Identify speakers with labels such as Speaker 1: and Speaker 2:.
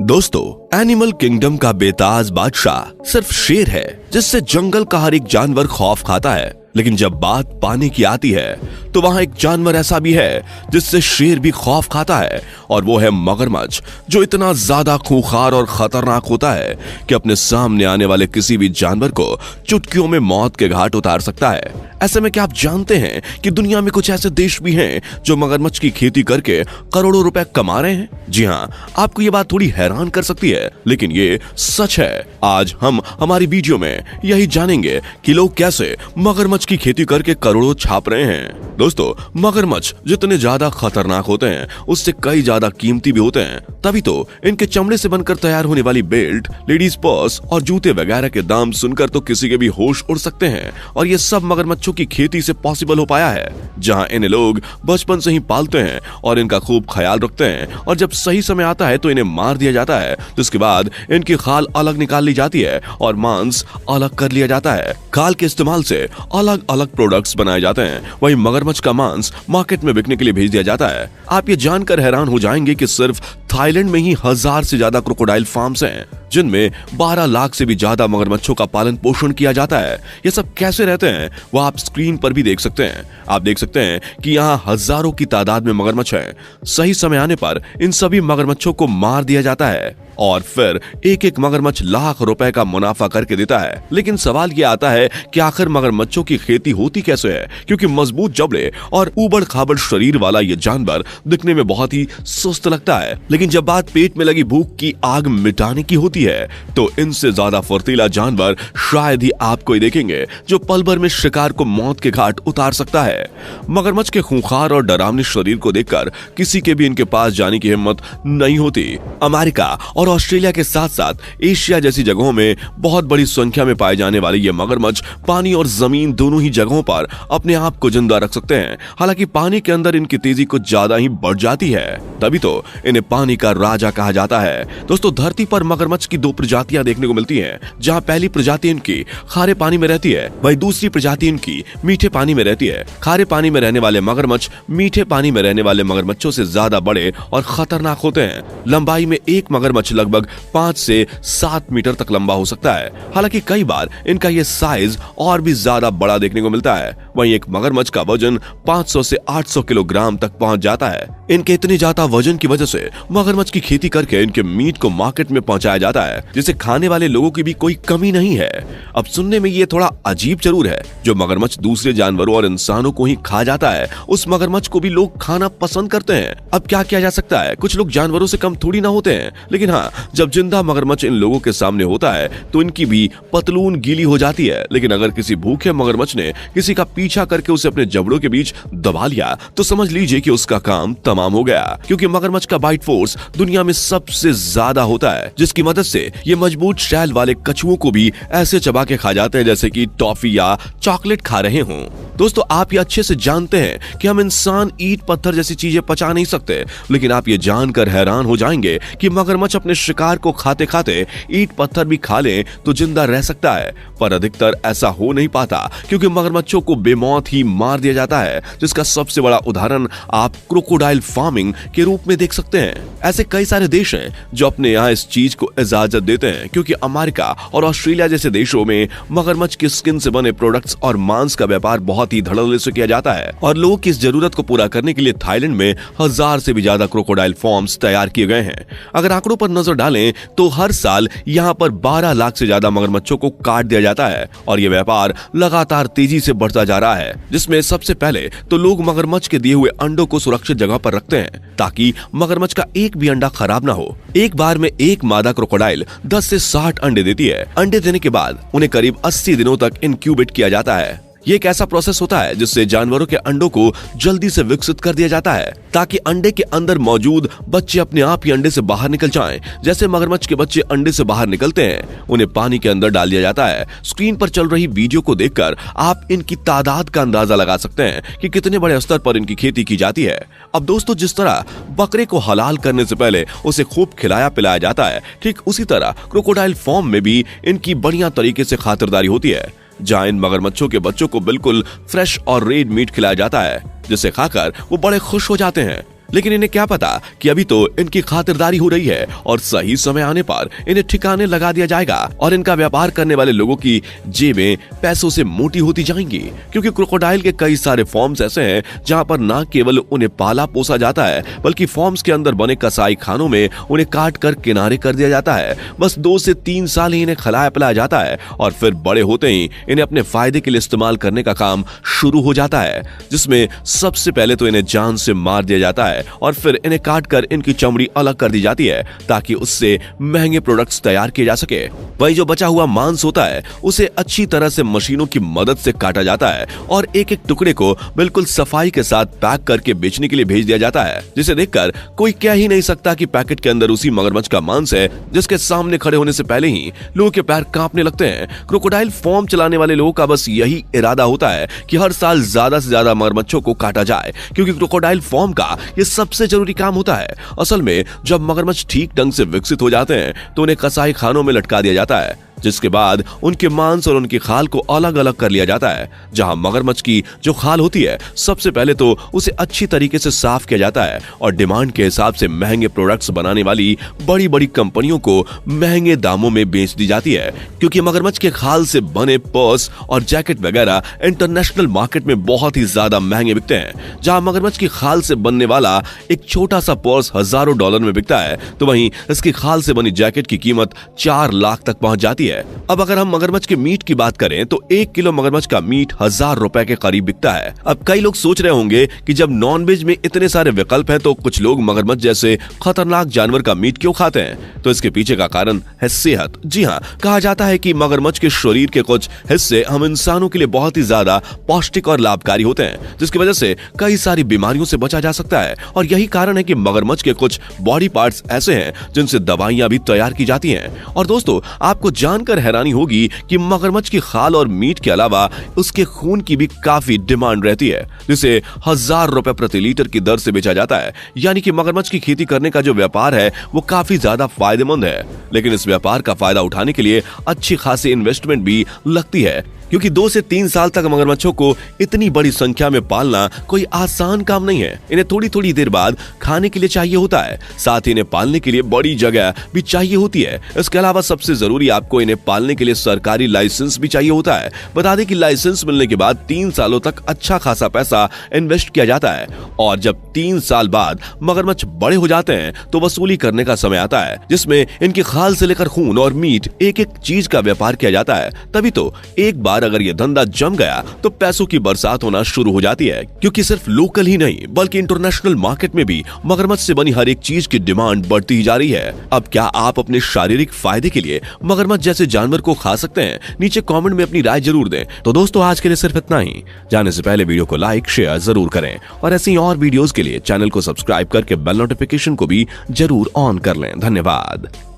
Speaker 1: दोस्तों, animal kingdom का बेताज बादशाह सिर्फ शेर है जिससे जंगल का हर एक जानवर खौफ खाता है। लेकिन जब बात पानी की आती है तो वहां एक जानवर ऐसा भी है जिससे शेर भी खौफ खाता है, और वो है मगरमच्छ, जो इतना ज्यादा खूंखार और खतरनाक होता है कि अपने सामने आने वाले किसी भी जानवर को चुटकियों में मौत के घाट उतार सकता है। ऐसे में क्या आप जानते हैं कि दुनिया में कुछ ऐसे देश भी हैं जो मगरमच्छ की खेती करके करोड़ों रुपए कमा रहे हैं? जी हाँ, आपको ये बात थोड़ी हैरान कर सकती है, लेकिन ये सच है। आज हम हमारी वीडियो में यही जानेंगे कि लोग कैसे मगरमच्छ की खेती करके करोड़ों छाप रहे हैं। दोस्तों, मगरमच्छ जितने ज्यादा खतरनाक होते हैं उससे कई ज्यादा कीमती भी होते हैं। तभी तो इनके चमड़े से बनकर तैयार होने वाली बेल्ट, लेडीज पर्स और जूते वगैरह के दाम सुनकर तो किसी के भी होश उड़ सकते हैं। और ये सब मगरमच्छों की खेती से पॉसिबल हो पाया है, जहां इन्हें लोग बचपन से ही पालते हैं और इनका खूब ख्याल रखते हैं। और जब सही समय आता है तो इन्हें मार दिया जाता है, जिसके बाद इनकी खाल अलग निकाल ली जाती है और मांस अलग कर लिया जाता है। खाल के इस्तेमाल से अलग अलग प्रोडक्ट्स बनाए जाते हैं। वहीं मगरमच्छ का मांस मार्केट में बिकने के लिए भेज दिया जाता है। आप ये जानकर हैरान हो जाएंगे कि सिर्फ थाईलैंड में ही 1000 से ज्यादा क्रोकोडाइल फार्म्स हैं, जिनमें 12 लाख से भी ज्यादा मगरमच्छों का पालन पोषण किया जाता है। ये सब कैसे रहते हैं वो आप स्क्रीन पर भी देख सकते हैं। आप देख सकते हैं कि यहाँ हजारों की तादाद में मगरमच्छ हैं। सही समय आने पर इन सभी मगरमच्छों को मार दिया जाता है और फिर एक एक मगरमच्छ लाख रुपए का मुनाफा करके देता है। लेकिन सवाल ये आता है कि आखिर मगरमच्छों की खेती होती कैसे है, क्योंकि मजबूत जबड़े और उबड़ खाबड़ शरीर वाला ये जानवर दिखने में बहुत ही सुस्त लगता है। लेकिन जब बात पेट में लगी भूख की आग मिटाने की होती है तो इनसे ज्यादा फुर्तीला जानवर शायद ही आप कोई देखेंगे जो पल भर में शिकार को मौत के घाट उतार सकता है। मगरमच्छ के खूंखार और डरावने शरीर को देखकर किसी के भी इनके पास जाने की हिम्मत नहीं होती। अमेरिका और ऑस्ट्रेलिया के साथ साथ एशिया जैसी जगहों में बहुत बड़ी संख्या में पाए जाने वाले ये मगरमच्छ पानी और जमीन दोनों ही जगहों पर अपने आप को जिंदा रख सकते हैं। हालांकि पानी के अंदर इनकी तेजी कुछ ज्यादा ही बढ़ जाती है, तभी तो इन्हें पानी का राजा कहा जाता है। दोस्तों, धरती पर मगरमच्छ की 2 प्रजातियां देखने को मिलती हैं, जहां पहली प्रजाति इनकी खारे पानी में रहती है, वहीं दूसरी प्रजाति इनकी मीठे पानी में रहती है। खारे पानी में रहने वाले मगरमच्छ मीठे पानी में रहने वाले मगरमच्छों से ज्यादा बड़े और खतरनाक होते हैं। लंबाई में एक मगरमच्छ लगभग 5 से 7 मीटर तक लंबा हो सकता है। हालांकि कई बार इनका ये साइज और भी ज्यादा बड़ा देखने को मिलता है। वहीं एक मगरमच्छ का वजन 500 से 800 किलोग्राम तक पहुंच जाता है। इनके इतने ज्यादा वजन की वजह से मगरमच्छ की खेती करके इनके मीट को मार्केट में पहुंचाया जाता है, जिसे खाने वाले लोगों की भी कोई कमी नहीं है। अब सुनने में ये थोड़ा अजीब जरूर है, जो मगरमच्छ दूसरे जानवरों और इंसानों को ही खा जाता है, उस मगरमच्छ को भी लोग खाना पसंद करते हैं। अब क्या किया जा सकता है, कुछ लोग जानवरों से कम थोड़ी ना होते हैं। लेकिन हाँ, जब जिंदा मगरमच्छ इन लोगों के सामने होता है तो इनकी भी पतलून गीली हो जाती है। लेकिन अगर किसी भूखे मगरमच्छ ने किसी का पीछा करके उसे अपने जबड़ों के बीच दबा लिया तो समझ लीजिए कि उसका काम तमाम हो गया, क्योंकि मगरमच्छ का बाइट फोर्स दुनिया में सबसे ज्यादा होता है, जिसकी मदद से ये मजबूत शैल वाले कछुओं को भी ऐसे चबा के खा जाते हैं जैसे कि टॉफी या चॉकलेट खा रहे हों। दोस्तों, आप ये अच्छे से जानते हैं कि हम इंसान ईंट पत्थर जैसी चीजें पचा नहीं सकते, लेकिन आप ये जानकर हैरान हो जाएंगे कि मगरमच्छ अपने शिकार को खाते खाते ईंट पत्थर भी खा ले तो जिंदा रह सकता है। पर अधिकतर ऐसा हो नहीं पाता, क्योंकि मगरमच्छों को बेमौत ही मार दिया जाता है, जिसका सबसे बड़ा उदाहरण आप क्रोकोडाइल फार्मिंग के रूप में देख सकते हैं। ऐसे कई सारे देश हैं जो अपने यहाँ इस चीज को इजाजत देते हैं, क्योंकि अमेरिका और ऑस्ट्रेलिया जैसे देशों में मगरमच्छ की स्किन से बने प्रोडक्ट्स और मांस का व्यापार बहुत ही धड़ल्ले से किया जाता है। और लोगों की इस जरूरत को पूरा करने के लिए थाईलैंड में 1000 से भी ज्यादा क्रोकोडाइल फार्म्स तैयार किए गए हैं। अगर आंकड़ों पर नजर डालें तो हर साल यहाँ पर 12 लाख से ज्यादा मगरमच्छों को काट दिया जाता है, और ये व्यापार लगातार तेजी से बढ़ता जा रहा है। जिसमें सबसे पहले तो लोग मगरमच्छ के दिए हुए अंडों को सुरक्षित जगह पर रखते हैं, ताकि मगरमच्छ का एक भी अंडा खराब ना हो। एक बार में एक मादा क्रोकोडाइल 10 से 60 अंडे देती है। अंडे देने के बाद उन्हें करीब 80 दिनों तक इनक्यूबेट किया जाता है। ये एक ऐसा प्रोसेस होता है जिससे जानवरों के अंडों को जल्दी से विकसित कर दिया जाता है, ताकि अंडे के अंदर मौजूद बच्चे अपने आप ही अंडे से बाहर निकल जाएं। जैसे मगरमच्छ के बच्चे अंडे से बाहर निकलते हैं, उन्हें पानी के अंदर डाल दिया जाता है। स्क्रीन पर चल रही वीडियो को देखकर आप इनकी तादाद का अंदाजा लगा सकते हैं कि कितने बड़े स्तर पर इनकी खेती की जाती है। अब दोस्तों, जिस तरह बकरे को हलाल करने से पहले उसे खूब खिलाया पिलाया जाता है, ठीक उसी तरह क्रोकोडाइल फार्म में भी इनकी बढ़िया तरीके से खातिरदारी होती है, जहां इन मगरमच्छों के बच्चों को बिल्कुल फ्रेश और रेड मीट खिलाया जाता है, जिसे खाकर वो बड़े खुश हो जाते हैं। लेकिन इन्हें क्या पता कि अभी तो इनकी खातिरदारी हो रही है और सही समय आने पर इन्हें ठिकाने लगा दिया जाएगा और इनका व्यापार करने वाले लोगों की जेबें पैसों से मोटी होती जाएंगी। क्योंकि क्रोकोडाइल के कई सारे फॉर्म्स ऐसे हैं जहां पर न केवल उन्हें पाला पोसा जाता है बल्कि फॉर्म्स के अंदर बने कसाई खानों में उन्हें काट कर किनारे कर दिया जाता है। बस 2 से 3 साल ही इन्हें खिलाया पिलाया जाता है और फिर बड़े होते ही इन्हें अपने फायदे के लिए इस्तेमाल करने का काम शुरू हो जाता है, जिसमें सबसे पहले तो इन्हें जान से मार दिया जाता है और फिर इन्हें काट कर इनकी चमड़ी अलग कर दी जाती है ताकि उससे महंगे प्रोडक्ट्स तैयार किए जा सके। वही जो बचा हुआ मांस होता है उसे अच्छी तरह से मशीनों की मदद से काटा जाता है और एक एक टुकड़े को बिल्कुल सफाई के साथ पैक करके बेचने के लिए भेज दिया जाता है, जिसे देखकर कोई कह ही नहीं सकता कि पैकेट के अंदर उसी मगरमच्छ का मांस है जिसके सामने खड़े होने से पहले ही लोगों के पैर कांपने लगते हैं। क्रोकोडाइल फार्म चलाने वाले लोगों का बस यही इरादा होता है कि हर साल ज्यादा से ज्यादा मगरमच्छों को काटा जाए, क्योंकि क्रोकोडाइल फार्म का ये सबसे जरूरी काम होता है। असल में जब मगरमच्छ ठीक ढंग से विकसित हो जाते हैं तो उन्हें कसाई खानों में लटका दिया जाता है, जिसके बाद उनके मांस और उनकी खाल को अलग अलग कर लिया जाता है। जहां मगरमच्छ की जो खाल होती है सबसे पहले तो उसे अच्छी तरीके से साफ किया जाता है और डिमांड के हिसाब से महंगे प्रोडक्ट्स बनाने वाली बड़ी बड़ी कंपनियों को महंगे दामों में बेच दी जाती है, क्योंकि मगरमच्छ के खाल से बने पर्स और जैकेट वगैरह इंटरनेशनल मार्केट में बहुत ही ज्यादा महंगे बिकते हैं। जहां मगरमच्छ की खाल से बनने वाला एक छोटा सा पर्स हजारों डॉलर में बिकता है, तो वहीं इसकी खाल से बनी जैकेट की कीमत 4 लाख तक पहुंच जाती है। अब अगर हम मगरमच्छ के मीट की बात करें तो 1 किलो मगरमच्छ का मीट 1000 रुपए के करीब बिकता है। अब कई लोग सोच रहे होंगे कि जब नॉनवेज में इतने सारे विकल्प हैं तो कुछ लोग मगरमच्छ जैसे खतरनाक जानवर का मीट क्यों खाते हैं? तो इसके पीछे का कारण है सेहत। जी हाँ, कहा जाता है कि मगरमच्छ के शरीर के कुछ हिस्से हम इंसानों के लिए बहुत ही ज्यादा पौष्टिक और लाभकारी होते हैं, जिसकी वजह से कई सारी बीमारियों से बचा जा सकता है। और यही कारण है कि मगरमच्छ के कुछ बॉडी पार्ट्स ऐसे हैं जिनसे दवाइयां भी तैयार की जाती हैं। और दोस्तों, आपको जानकर हैरानी होगी कि मगरमच्छ की खाल और मीट के अलावा उसके खून की भी काफी डिमांड रहती है, जिसे 1000 रुपए प्रति लीटर की दर से बेचा जाता है। यानी कि मगरमच्छ की खेती करने का जो व्यापार है वो काफी ज्यादा फायदेमंद है, लेकिन इस व्यापार का फायदा उठाने के लिए अच्छी खासी इन्वेस्टमेंट भी लगती है, क्योंकि 2 से 3 साल तक मगरमच्छों को इतनी बड़ी संख्या में पालना कोई आसान काम नहीं है। इन्हें थोड़ी थोड़ी देर बाद खाने के लिए चाहिए होता है, साथ ही इन्हें पालने के लिए बड़ी जगह भी चाहिए होती है। इसके अलावा सबसे जरूरी आपको इन्हें पालने के लिए सरकारी लाइसेंस भी चाहिए होता है। बता दें कि लाइसेंस मिलने के बाद 3 सालों तक अच्छा खासा पैसा इन्वेस्ट किया जाता है और जब 3 साल बाद मगरमच्छ बड़े हो जाते हैं तो वसूली करने का समय आता है, जिसमें इनकी खाल से लेकर खून और मीट एक एक चीज का व्यापार किया जाता है। तभी तो एक बार अगर ये धंधा जम गया तो पैसों की बरसात होना शुरू हो जाती है, क्योंकि सिर्फ लोकल ही नहीं बल्कि इंटरनेशनल मार्केट में भी मगरमच्छ से बनी हर एक चीज की डिमांड बढ़ती ही जा रही है। अब क्या आप अपने शारीरिक फायदे के लिए मगरमच्छ जैसे जानवर को खा सकते हैं? नीचे कमेंट में अपनी राय जरूर दें। तो दोस्तों, आज के लिए सिर्फ इतना ही। जाने से पहले वीडियो को लाइक शेयर जरूर करें और ऐसी और वीडियोस के लिए चैनल को सब्सक्राइब करके बेल नोटिफिकेशन को भी जरूर ऑन कर लें। धन्यवाद।